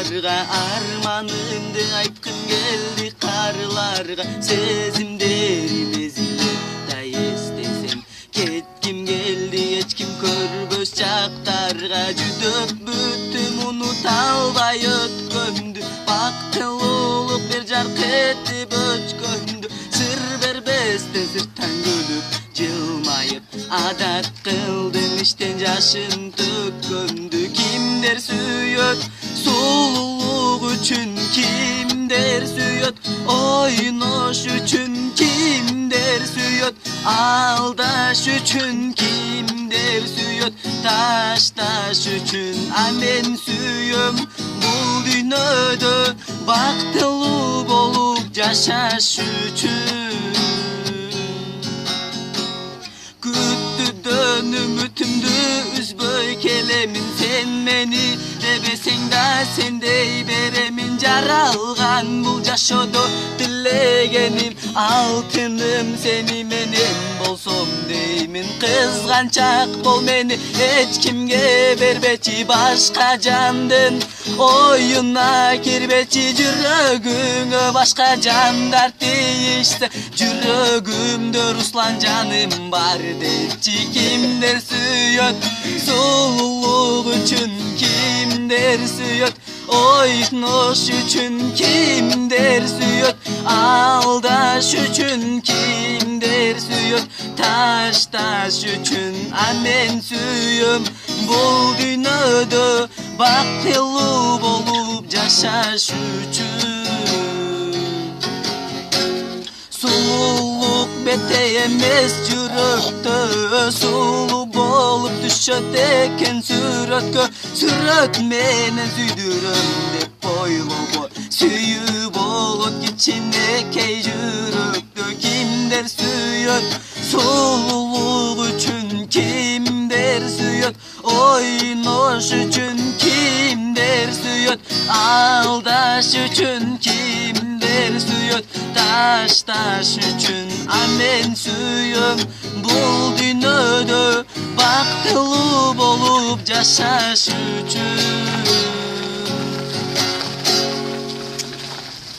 taşlarga, armanımdı aytkım geldi karlarga. Sezimlerim ezilip da estesem, ketkim geldi hiç kim körбөs çaktarga. Жүдөп бүттүм унута албай өткөндү, бактылуулук бир жарк этип өчкөндү. Сыр бербестен сырттан күлүп жылмайып, адат кылдым иштен жашын төккөндү. Кимдер сүйөт сулуулук үчүн, кимдер сүйөт ойнош үчүн, кимдер сүйөт алдаш үчүн, кимдер сүйөт ташташ үчүн. А мен сүйөм бул дүйнөдө бактылуу болуп жашаш үчүн. Күттүдөн үмүтүмдү үзбөй келемин, сен мени дебесең да сендей беремин. Жаралган бул жашоодо тилегеним, алтыным сени менен болсом деймин. Кызганчак бол мени эч кимге бербечи, башка жандын оюна кирбечи. Жүрөгүңө башка жандар тийишсе, жүрөгүмдө Руслан жаным бар депчи. Кимдер сүйөт сулуулук үчүн, кимдер сүйөт ойнош үчүн, кимдер сүйөт алдаш үчүн, кимдер сүйөт ташташ үчүн. А мен сүйөм бул дүйнөдө бактылуу болуп жашаш үчүн. Сулуулук бетте эмес жүрөктө, сулуу болуп түшөт экен сүрөткө. Сүрөт менен сүйдүрөм деп ойлобо, сүйүү болот кичинекей жүрөктө. Кимдер сүйөт сулуулук үчүн, кимдер сүйөт ойнош үчүн, кимдер сүйөт алдаш үчүн, кимдер сүйөт ташташ үчүн. А мен сүйөм бул дүйнөдө бактылуу болуп жашаш үчүн.